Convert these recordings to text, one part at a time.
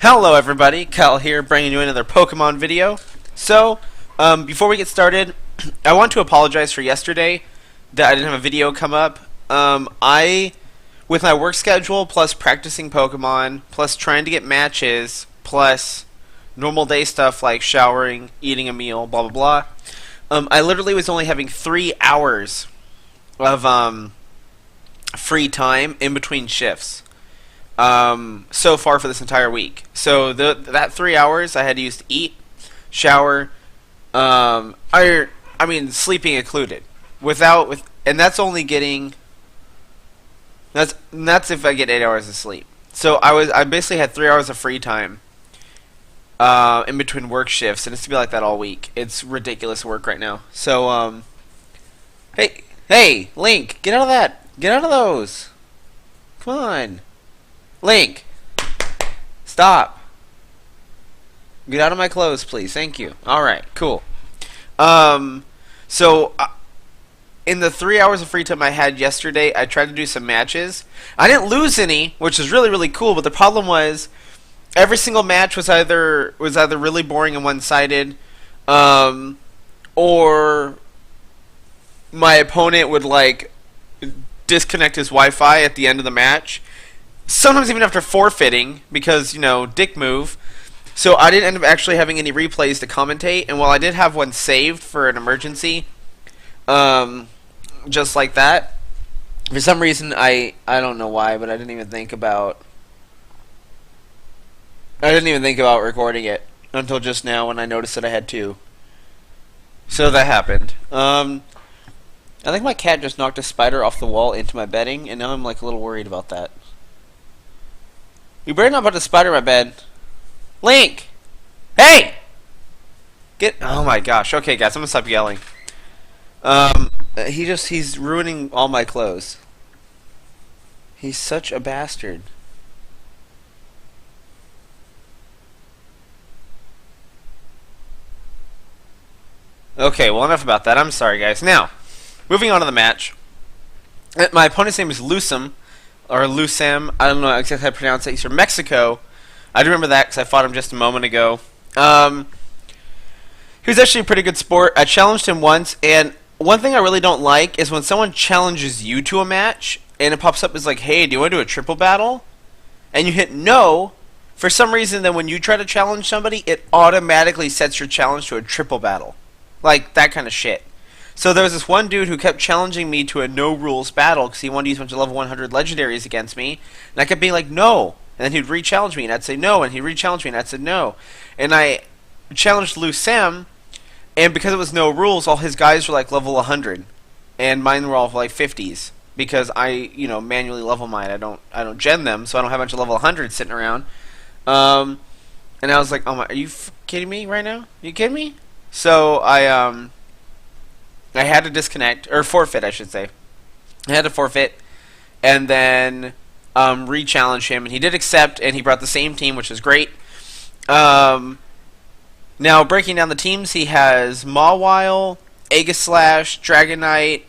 Hello everybody, Cal here, bringing you another Pokemon video. So, before we get started, I want to apologize for yesterday that I didn't have a video come up. With my work schedule, plus practicing Pokemon, plus trying to get matches, plus normal day stuff like showering, eating a meal, blah blah blah, I literally was only having 3 hours of free time in between shifts. So far for this entire week. So that 3 hours I had to use to eat, shower, I mean sleeping included. And that's only getting that's if I get 8 hours of sleep. So I basically had 3 hours of free time in between work shifts, and it's to be like that all week. It's ridiculous work right now. So hey Link, get out of that. Get out of those. Come on. Link, stop. Get out of my clothes, please. Thank you. Alright, cool. In the 3 hours of free time I had yesterday, I tried to do some matches. I didn't lose any, which is really, really cool, but the problem was every single match was either really boring and one-sided, or my opponent would, like, disconnect his Wi-Fi at the end of the match. Sometimes even after forfeiting, because, you know, dick move. So I didn't end up actually having any replays to commentate, and while I did have one saved for an emergency, just like that, for some reason, I don't know why, but I didn't even think about recording it until just now when I noticed that I had two. So that happened. I think my cat just knocked a spider off the wall into my bedding, and now I'm like a little worried about that. You better not put a spider in my bed. Link! Hey! Oh my gosh. Okay, guys, I'm gonna stop yelling. He's ruining all my clothes. He's such a bastard. Okay, well, enough about that. I'm sorry, guys. Now, moving on to the match. My opponent's name is Lucem. Or Lucem, I don't know exactly how to pronounce it. He's from Mexico. I do remember that because I fought him just a moment ago. He was actually a pretty good sport. I challenged him once, and one thing I really don't like is when someone challenges you to a match, and it pops up as like, hey, do you want to do a triple battle? And you hit no. For some reason, then when you try to challenge somebody, it automatically sets your challenge to a triple battle. Like, that kind of shit. So there was this one dude who kept challenging me to a no-rules battle because he wanted to use a bunch of level 100 legendaries against me. And I kept being like, no. And then he'd re-challenge me, and I'd say no. And he'd re-challenge me, and I'd say no. And I challenged Lucem, and because it was no rules, all his guys were like level 100. And mine were all like 50s. Because I, manually level mine. I don't gen them, so I don't have a bunch of level 100 sitting around. And I was like, oh my, are you kidding me right now? Are you kidding me? So I had to disconnect, or forfeit, I should say. I had to forfeit, and then re-challenge him, and he did accept, and he brought the same team, which is great. Now, breaking down the teams, he has Mawile, Aegislash, Dragonite,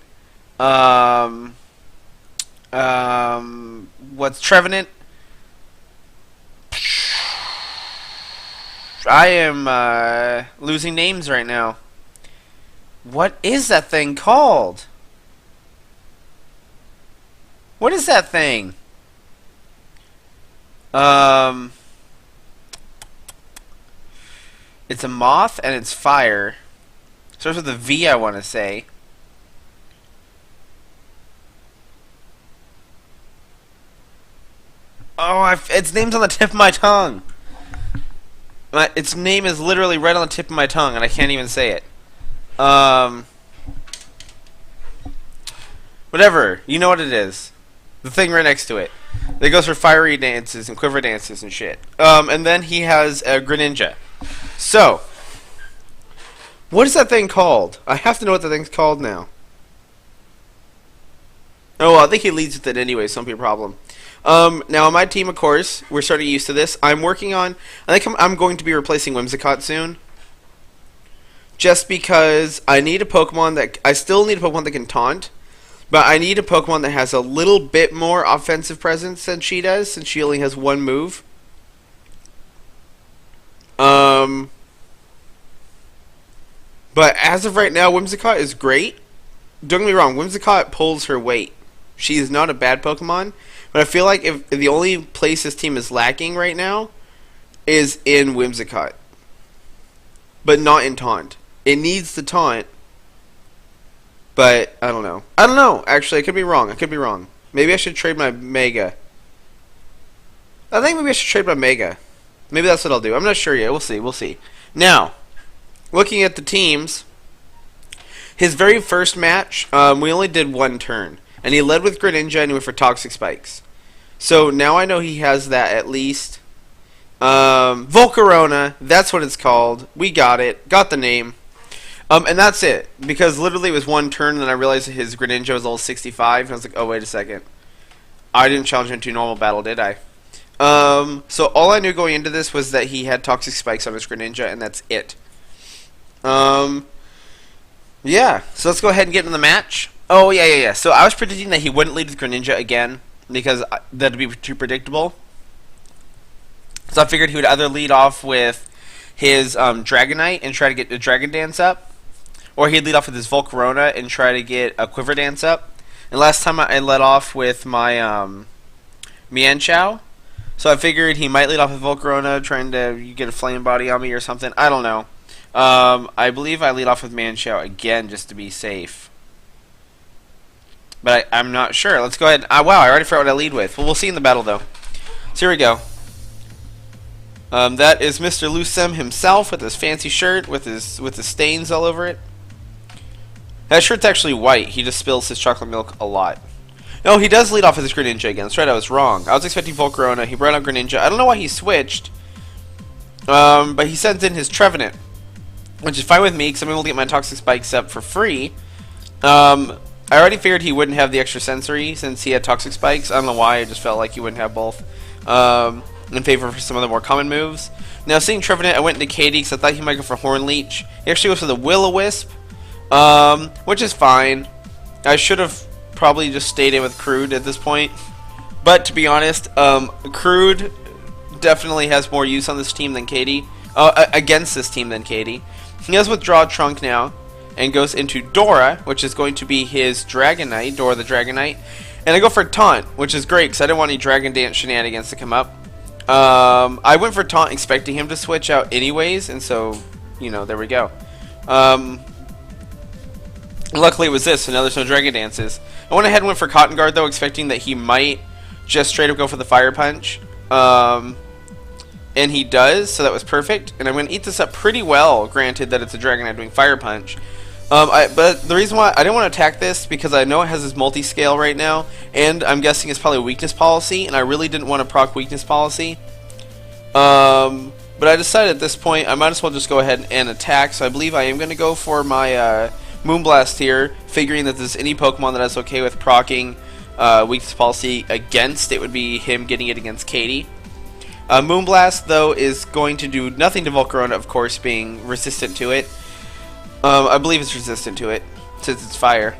what's Trevenant? I am losing names right now. What is that thing called? What is that thing? It's a moth and it's fire. Starts with a V, I want to say. Oh, its name's on the tip of my tongue. Its name is literally right on the tip of my tongue, and I can't even say it. Whatever. You know what it is. The thing right next to it. That goes for fiery dances and quiver dances and shit. And then he has a Greninja. So, what is that thing called? I have to know what the thing's called now. Oh, well, I think he leads with it anyway, so don't be a problem. Now on my team, of course, we're starting used to this. I'm working on, I think I'm going to be replacing Whimsicott soon. Just because I need a Pokemon I still need a Pokemon that can taunt. But I need a Pokemon that has a little bit more offensive presence than she does, since she only has one move. But as of right now, Whimsicott is great. Don't get me wrong, Whimsicott pulls her weight. She is not a bad Pokemon, but I feel like if the only place this team is lacking right now is in Whimsicott. But not in Taunt. It needs the Taunt, but I don't know. I don't know, actually, I could be wrong. Maybe I should trade my Mega. I think maybe I should trade my Mega. Maybe that's what I'll do. I'm not sure yet. We'll see. Now, looking at the teams, his very first match, we only did one turn. And he led with Greninja and he went for Toxic Spikes. So now I know he has that at least. Volcarona, that's what it's called. We got it. Got the name. And that's it. Because literally it was one turn and then I realized that his Greninja was level 65. And I was like, oh, wait a second. I didn't challenge him to normal battle, did I? So all I knew going into this was that he had Toxic Spikes on his Greninja, and that's it. Yeah, so let's go ahead and get into the match. Oh, yeah. So I was predicting that he wouldn't lead with Greninja again, because that'd be too predictable. So I figured he would either lead off with his Dragonite and try to get the Dragon Dance up, or he'd lead off with his Volcarona and try to get a Quiver Dance up. And last time I led off with my Mienshao, so I figured he might lead off with Volcarona, trying to get a Flame Body on me or something. I don't know. I believe I lead off with Mienshao again just to be safe. But I'm not sure. Let's go ahead. Wow, I already forgot what I lead with. Well, we'll see in the battle, though. So here we go. That is Mr. Lucem himself with his fancy shirt with his stains all over it. That shirt's actually white. He just spills his chocolate milk a lot. No, he does lead off with his Greninja again. That's right, I was wrong. I was expecting Volcarona. He brought out Greninja. I don't know why he switched. But he sends in his Trevenant, which is fine with me because I'm able to get my Toxic Spikes up for free. I already figured he wouldn't have the extra sensory since he had Toxic Spikes. I don't know why. I just felt like he wouldn't have both. In favor for some of the more common moves. Now, seeing Trevenant, I went into Katie because I thought he might go for Horn Leech. He actually goes for the Will-O-Wisp, which is fine. I should have probably just stayed in with Crude at this point. But to be honest, Crude definitely has more use on this team than Katie. Against this team than Katie. He does withdraw Trunk now and goes into Dora, which is going to be his Dragonite, Dora the Dragonite. And I go for Taunt, which is great because I didn't want any Dragon Dance shenanigans to come up. I went for Taunt expecting him to switch out anyways, and so, you know, there we go. Luckily it was this, so now there's no Dragon Dances. I went ahead and went for Cotton Guard, though, expecting that he might just straight up go for the Fire Punch. And he does, so that was perfect. And I'm going to eat this up pretty well, granted that it's a Dragonite doing Fire Punch. But the reason why I didn't want to attack this because I know it has this multi-scale right now, and I'm guessing it's probably a weakness policy, and I really didn't want to proc weakness policy. But I decided at this point I might as well just go ahead and attack, so I believe I am going to go for my Moonblast here, figuring that there's any Pokemon that is okay with proccing weakness policy against, it would be him getting it against Katie. Moonblast, though, is going to do nothing to Volcarona, of course, being resistant to it. I believe it's resistant to it, since it's fire.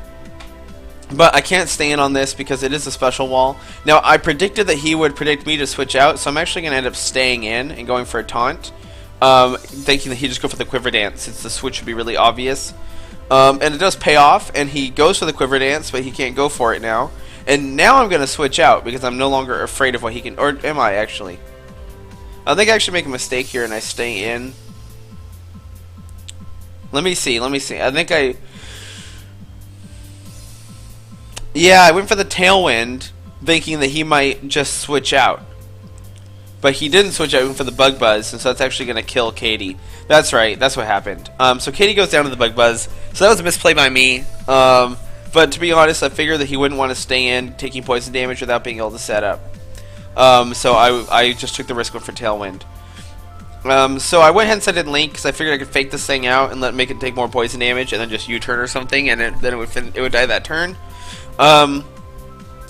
But I can't stay in on this because it is a special wall. Now, I predicted that he would predict me to switch out, so I'm actually going to end up staying in and going for a Taunt. Thinking that he'd just go for the Quiver Dance, since the switch would be really obvious. And it does pay off, and he goes for the Quiver Dance, but he can't go for it now. And now I'm going to switch out, because I'm no longer afraid of what he can... Or am I, actually? I think I actually make a mistake here, and I stay in. Let me see. I think I... Yeah, I went for the Tailwind, thinking that he might just switch out. But he didn't switch out, he went for the Bug Buzz, and so that's actually going to kill Katie. That's right, that's what happened. So Katie goes down to the Bug Buzz, so that was a misplay by me. But to be honest, I figured that he wouldn't want to stay in, taking poison damage without being able to set up. So I just took the risk for Tailwind. So I went ahead and set in Link because I figured I could fake this thing out and make it take more poison damage and then just U-turn or something, and then it would die that turn.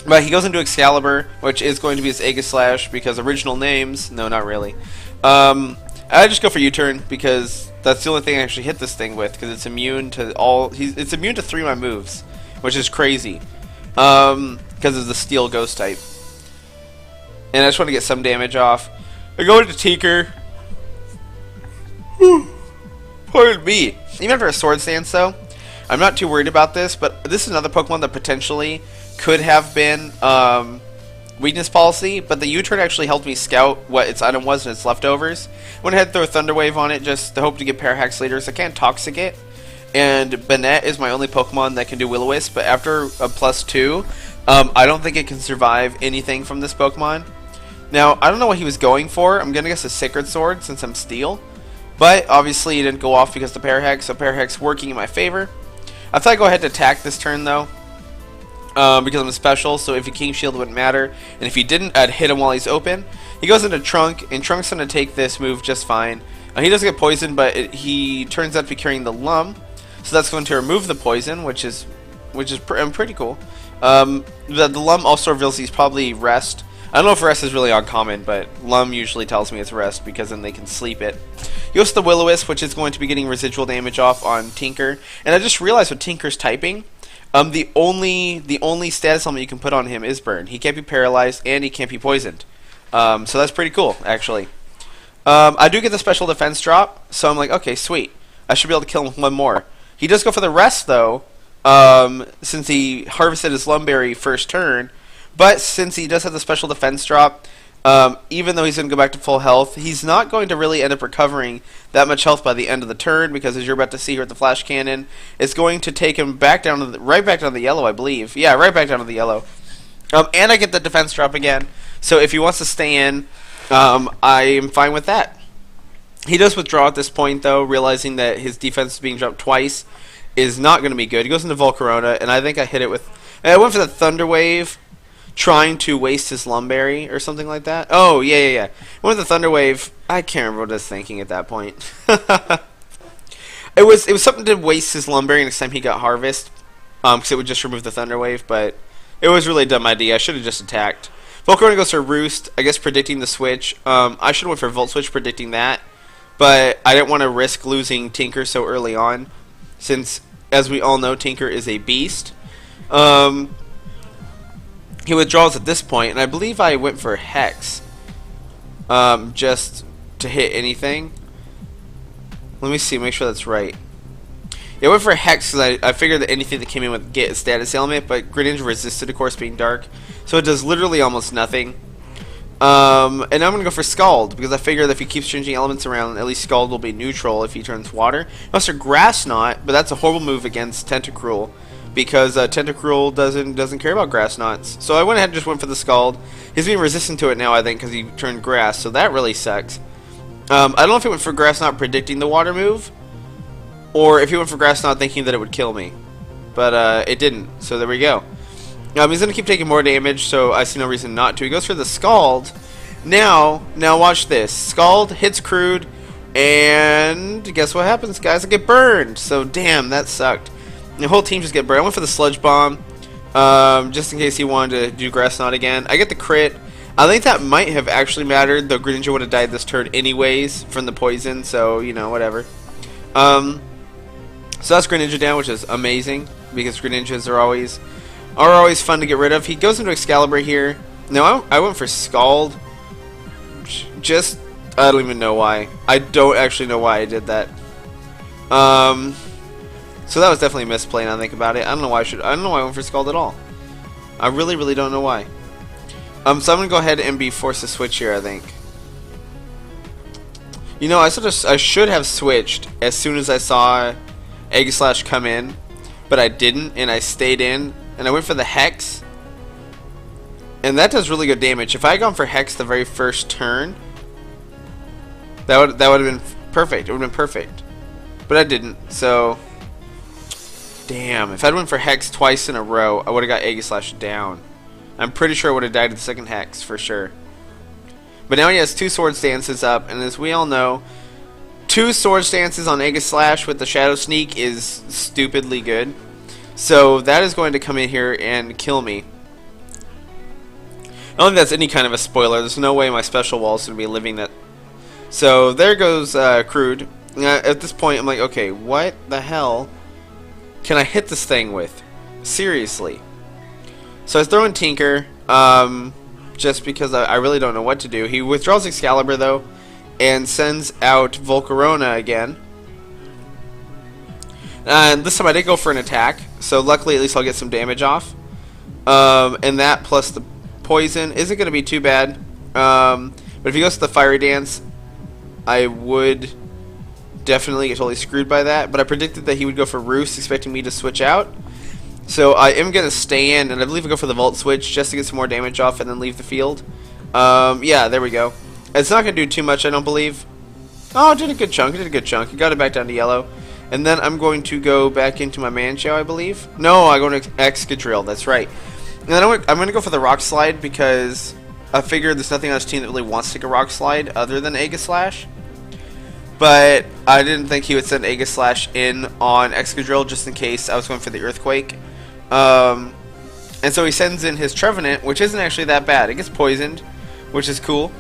But he goes into Excalibur, which is going to be his Aegislash because original names, no, not really. I just go for U-turn because that's the only thing I actually hit this thing with because it's immune to it's immune to 3 of my moves, which is crazy because of the Steel Ghost type. And I just want to get some damage off. I go into Tinker. Pardon me. Even after a sword stance, though, I'm not too worried about this, but this is another Pokemon that potentially could have been weakness policy, but the U-turn actually helped me scout what its item was and its leftovers. Went ahead and threw a Thunder Wave on it just to hope to get Parahax later, so I can't Toxic it. And Banette is my only Pokemon that can do Will-O-Wisp, but after a +2, I don't think it can survive anything from this Pokemon. Now, I don't know what he was going for. I'm going to guess a Sacred Sword since I'm Steel. But, obviously, it didn't go off because of the Parahax, so Parahax working in my favor. I thought I'd go ahead and attack this turn, though. Because I'm a special, so if he King Shield, it wouldn't matter. And if he didn't, I'd hit him while he's open. He goes into Trunk, and Trunk's going to take this move just fine. He doesn't get poisoned, but he turns out to be carrying the Lum. So that's going to remove the poison, which is pretty cool. The Lum also reveals he's probably Rest. I don't know if Rest is really uncommon, but Lum usually tells me it's Rest because then they can sleep it. He goes to the Will-O-Wisp, which is going to be getting residual damage off on Tinker. And I just realized with Tinker's typing, the only status element you can put on him is Burn. He can't be paralyzed and he can't be poisoned. So that's pretty cool, actually. I do get the special defense drop, so I'm like, okay, sweet. I should be able to kill him with one more. He does go for the Rest, though, since he harvested his Lumberry first turn. But since he does have the special defense drop, even though he's going to go back to full health, he's not going to really end up recovering that much health by the end of the turn, because as you're about to see here with the Flash Cannon, it's going to take him back down to right back down to the yellow, I believe. Yeah, right back down to the yellow. And I get the defense drop again, so if he wants to stay in, I am fine with that. He does withdraw at this point, though, realizing that his defense is being dropped twice is not going to be good. He goes into Volcarona, and I think I hit it with... I went for the Thunder Wave, trying to waste his Lumberry or something like that. Oh, yeah. I went with the Thunder Wave. I can't remember what I was thinking at that point. It was something to waste his Lumberry next time he got Harvest, because it would just remove the Thunder Wave, but it was really a dumb idea. I should have just attacked. Volcarona goes for Roost, I guess predicting the switch. I should have went for Volt Switch predicting that. But I didn't want to risk losing Tinker so early on, since, as we all know, Tinker is a beast. He withdraws at this point, and I believe I went for Hex, just to hit anything. Let me see, make sure that's right. Yeah, I went for Hex because I figured that anything that came in would get a status element, but Greninja resisted, of course, being dark, so it does literally almost nothing. And I'm going to go for Scald, because I figure that if he keeps changing elements around, at least Scald will be neutral if he turns water. Also, Grass Knot, but that's a horrible move against Tentacruel, because Tentacruel doesn't care about Grass Knots. So I went ahead and just went for the Scald. He's being resistant to it now, I think, because he turned Grass, so that really sucks. I don't know if he went for Grass Knot predicting the water move, or if he went for Grass Knot thinking that it would kill me. But it didn't, so there we go. He's going to keep taking more damage, so I see no reason not to. He goes for the Scald. Now watch this. Scald hits Crude, and guess what happens, guys? I get burned. So, damn, that sucked. The whole team just get burned. I went for the Sludge Bomb, just in case he wanted to do Grass Knot again. I get the crit. I think that might have actually mattered, though Greninja would have died this turn anyways from the poison, so, you know, whatever. So that's Greninja down, which is amazing, because Greninjas are always fun to get rid of. He goes into Excalibur here. Now, I went for Scald. Just, I don't even know why. I don't actually know why I did that. So that was definitely a misplay now I think about it. I don't know why I went for Scald at all. I really don't know why. So I'm going to go ahead and be forced to switch here, I think. You know, I should have switched as soon as I saw Egg Slash come in, but I didn't, and I stayed in. And I went for the Hex, and that does really good damage. If I had gone for Hex the very first turn, that would have been perfect. It would have been perfect, but I didn't. So, damn. If I'd went for Hex twice in a row, I would have got Egg Slash down. I'm pretty sure I would have died at the second Hex for sure. But now he has 2 Sword Stances up, and as we all know, 2 Sword Stances on Egg Slash with the Shadow Sneak is stupidly good. So that is going to come in here and kill me. I don't think that's any kind of a spoiler. There's no way my special wall is going to be living that. So there goes Crude. At this point, I'm like, okay, what the hell can I hit this thing with? Seriously. So I throw in Tinker, just because I really don't know what to do. He withdraws Excalibur, though, and sends out Volcarona again. And this time I did go for an attack, so luckily at least I'll get some damage off. And that plus the poison isn't going to be too bad. But if he goes to the Fiery Dance, I would definitely get totally screwed by that. But I predicted that he would go for Roost, expecting me to switch out. So I am going to stay in, and I believe I go for the Volt Switch just to get some more damage off and then leave the field. Yeah, there we go. It's not going to do too much, I don't believe. Oh, it did a good chunk. It did a good chunk. It got it back down to yellow. And then I'm going to go back into my Manchow, I believe. No, I go to Excadrill. That's right. And then I'm going to go for the Rock Slide because I figured there's nothing on this team that really wants to take a Rock Slide other than Aegislash. But I didn't think he would send Aegislash in on Excadrill just in case I was going for the Earthquake. And so he sends in his Trevenant, which isn't actually that bad. It gets poisoned, which is cool.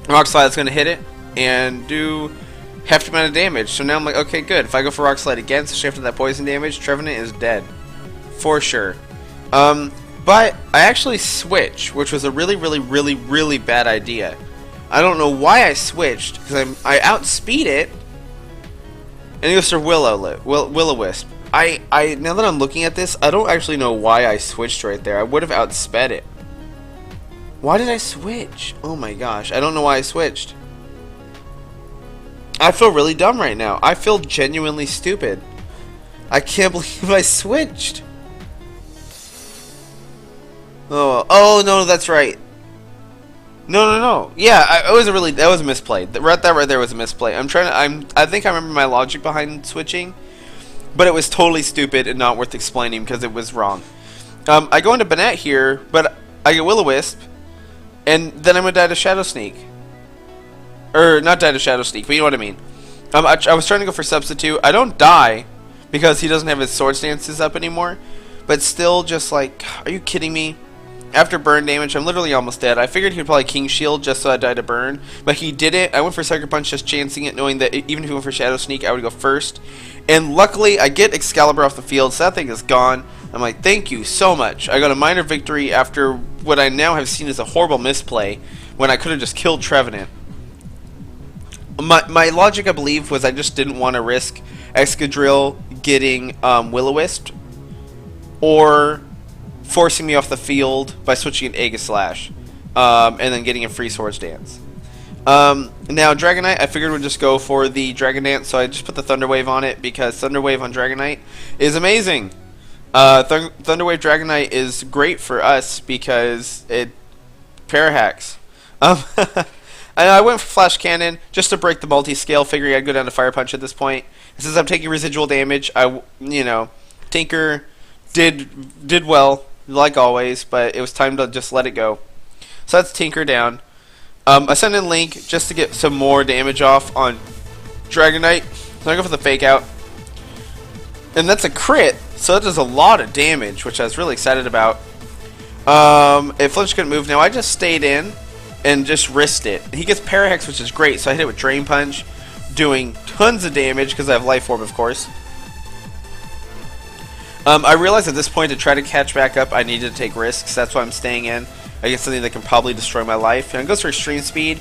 Rock Slide's going to hit it and do hefty amount of damage. So now I'm like, okay, good. If I go for Rock Slide again, especially after that poison damage, Trevenant is dead. For sure. But I actually switch, which was a really bad idea. I don't know why I switched, because I outspeed it, and it goes for Will-O-Wisp. Now that I'm looking at this, I don't actually know why I switched right there. I would have outsped it. Why did I switch? Oh my gosh, I don't know why I switched. I feel really dumb right now. I feel genuinely stupid. I can't believe I switched. Oh no, that's right. No. Yeah, that was a misplay. That right there was a misplay. I think I remember my logic behind switching, but it was totally stupid and not worth explaining because it was wrong. I go into Banette here, but I get Will-O-Wisp, and then I'm gonna die to Shadow Sneak. Or not die to Shadow Sneak, but you know what I mean. I was trying to go for Substitute. I don't die because he doesn't have his Sword Stances up anymore, but still, just like, are you kidding me? After burn damage, I'm literally almost dead. I figured he'd probably King Shield just so I'd die to burn, but he didn't. I went for Sucker Punch just chancing it, knowing that even if he went for Shadow Sneak, I would go first. And luckily, I get Excalibur off the field, so that thing is gone. I'm like, thank you so much. I got a minor victory after what I now have seen as a horrible misplay when I could have just killed Trevenant. My logic, I believe, was I just didn't want to risk Excadrill getting Will-O-Wisp or forcing me off the field by switching an Aegislash and then getting a free Swords Dance. Now Dragonite, I figured would just go for the Dragon Dance, so I just put the Thunder Wave on it because Thunder Wave on Dragonite is amazing. Thunder Wave Dragonite is great for us because it parahacks. I went for Flash Cannon just to break the multi-scale, figuring I'd go down to Fire Punch at this point. And since I'm taking residual damage, Tinker did well, like always, but it was time to just let it go. So that's Tinker down. I send in Link just to get some more damage off on Dragonite. So I go for the Fake Out. And that's a crit, so that does a lot of damage, which I was really excited about. If Flinch couldn't move now, I just stayed in and just risked it. He gets Parahex, which is great, so I hit it with Drain Punch, doing tons of damage because I have Life Orb, of course. I realized at this point to try to catch back up, I needed to take risks. That's why I'm staying in. I get something that can probably destroy my life. And it goes for Extreme Speed,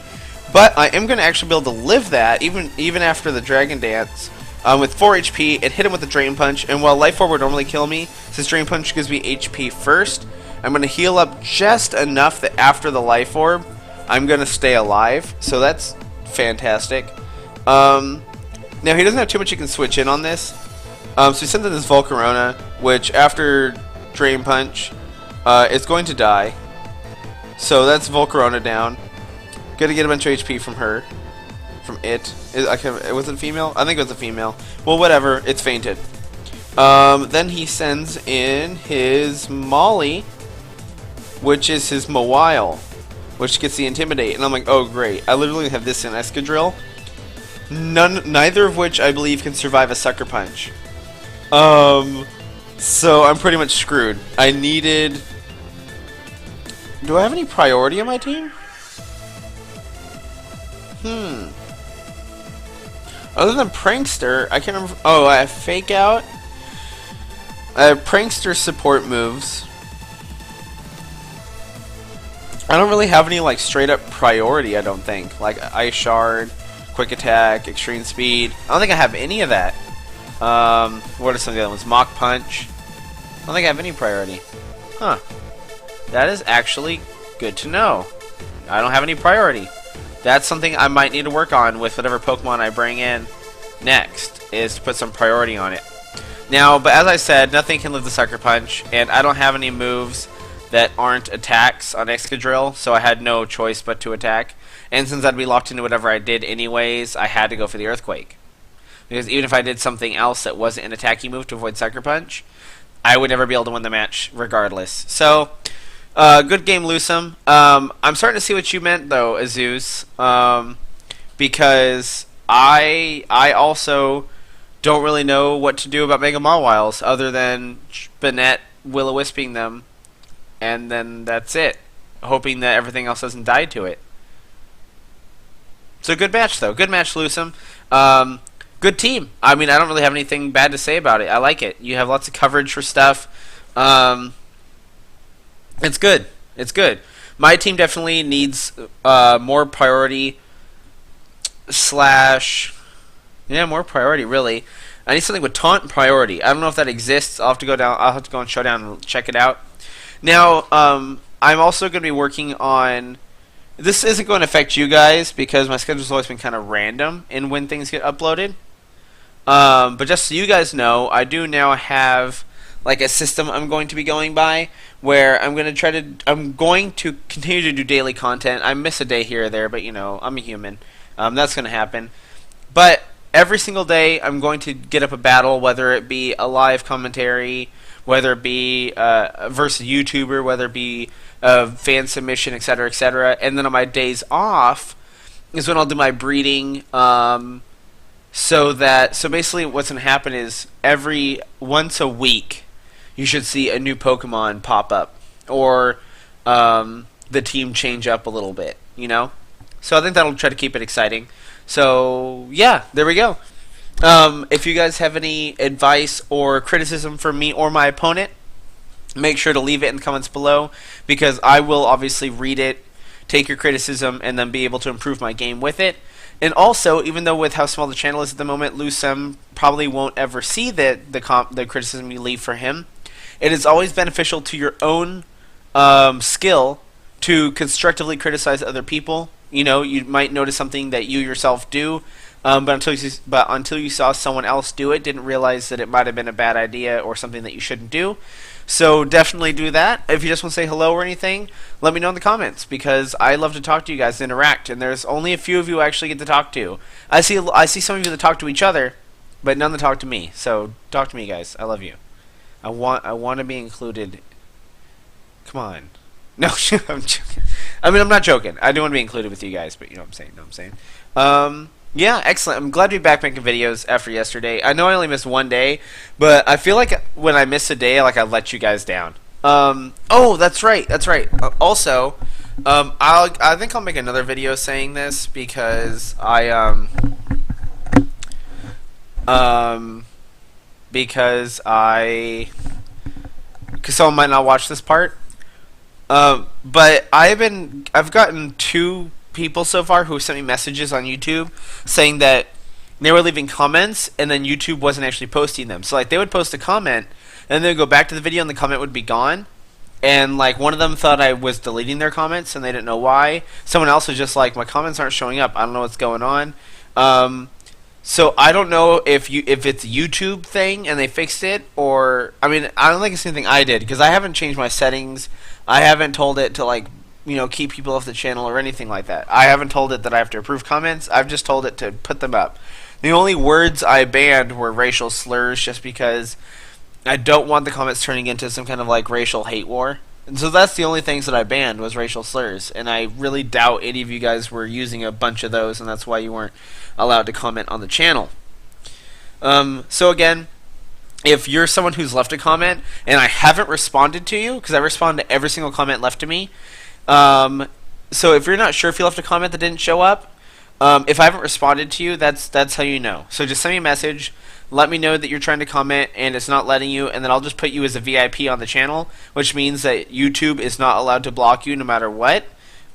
but I am going to actually be able to live that even after the Dragon Dance. With 4 HP, it hit him with the Drain Punch, and while Life Orb would normally kill me, since Drain Punch gives me HP first, I'm going to heal up just enough that after the Life Orb, I'm going to stay alive. So that's fantastic. Now, he doesn't have too much he can switch in on this. So he sends in this Volcarona, which after Drain Punch is going to die. So that's Volcarona down. Gonna get a bunch of HP from her. From it. Was it a female? I think it was a female. Well, whatever. It's fainted. Then he sends in his Molly, which is his Mawile, which gets the Intimidate. And I'm like, oh, great. I literally have this in Excadrill. Neither of which I believe can survive a Sucker Punch. So I'm pretty much screwed. I needed... Do I have any priority on my team? Other than Prankster, I can't remember... Oh, I have Fake Out. I have Prankster support moves. I don't really have any like straight up priority. I don't think like ice shard, quick attack, extreme speed. I don't think I have any of that. What are some of the other ones? Mach punch. I don't think I have any priority. Huh. That is actually good to know. I don't have any priority. That's something I might need to work on with whatever Pokemon I bring in next, is to put some priority on it. Now, but as I said, nothing can live the Sucker Punch, and I don't have any moves that aren't attacks on Excadrill, so I had no choice but to attack. And since I'd be locked into whatever I did anyways, I had to go for the Earthquake. Because even if I did something else that wasn't an attacking move to avoid Sucker Punch, I would never be able to win the match regardless. So, good game, Lucem. I'm starting to see what you meant, though, Azus. Because I also don't really know what to do about Mega Mawwiles other than Banette will-o-wisping them, and then that's it. Hoping that everything else doesn't die to it. So good match, though. Good match, Lucem. Good team. I mean, I don't really have anything bad to say about it. I like it. You have lots of coverage for stuff. It's good. It's good. My team definitely needs more priority more priority, really. I need something with taunt and priority. I don't know if that exists. I'll have to go down. I'll have to go on Showdown and check it out. Now, I'm also going to be working on. This isn't going to affect you guys because my schedule's always been kind of random in when things get uploaded. But just so you guys know, I do now have like a system I'm going to be going by where I'm going to continue to do daily content. I miss a day here or there, but you know, I'm a human. That's going to happen. But every single day, I'm going to get up a battle, whether it be a live commentary, whether it be versus YouTuber, whether it be a fan submission, etc., etc. And then on my days off is when I'll do my breeding. So basically, what's going to happen is once a week, you should see a new Pokemon pop up, or the team change up a little bit. You know, so I think that'll try to keep it exciting. So yeah, there we go. If you guys have any advice or criticism for me or my opponent, make sure to leave it in the comments below, because I will obviously read it, take your criticism, and then be able to improve my game with it. And also, even though with how small the channel is at the moment, Lucem probably won't ever see the criticism you leave for him. It is always beneficial to your own skill to constructively criticize other people. You know, you might notice something that you yourself do, but until you saw someone else do it, didn't realize that it might have been a bad idea or something that you shouldn't do. So definitely do that. If you just want to say hello or anything, let me know in the comments, because I love to talk to you guys and interact, and there's only a few of you I actually get to talk to. I see some of you that talk to each other, but none that talk to me. So talk to me, guys. I love you. I want to be included. Come on. No, I'm joking. I mean, I'm not joking. I do want to be included with you guys, but you know what I'm saying. Yeah, excellent. I'm glad to be back making videos after yesterday. I know I only missed one day, but I feel like when I miss a day, like I let you guys down. Oh, that's right. That's right. Also, I think I'll make another video saying this because because someone might not watch this part. But I've gotten 2 people so far who sent me messages on YouTube saying that they were leaving comments and then YouTube wasn't actually posting them. So like they would post a comment and then go back to the video and the comment would be gone. And like one of them thought I was deleting their comments and they didn't know why. Someone else was just like, my comments aren't showing up. I don't know what's going on. So I don't know if it's a YouTube thing and they fixed it, or I mean I don't think it's anything I did, because I haven't changed my settings. I haven't told it to like keep people off the channel or anything like that. I haven't told it that I have to approve comments. I've just told it to put them up. The only words I banned were racial slurs, just because I don't want the comments turning into some kind of like racial hate war. And so that's the only things that I banned was racial slurs, and I really doubt any of you guys were using a bunch of those, and that's why you weren't allowed to comment on the channel. So again, if you're someone who's left a comment and I haven't responded to you, because I respond to every single comment left to me, so if you're not sure if you left a comment that didn't show up, if I haven't responded to you, that's how you know. So just send me a message, let me know that you're trying to comment and it's not letting you, and then I'll just put you as a VIP on the channel, which means that YouTube is not allowed to block you no matter what.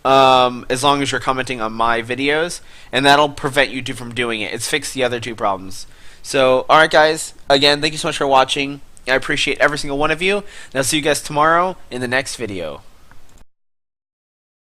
as long as you're commenting on my videos, and that'll prevent you from doing it. It's fixed the other two problems. So, alright guys, again, thank you so much for watching. I appreciate every single one of you, and I'll see you guys tomorrow in the next video.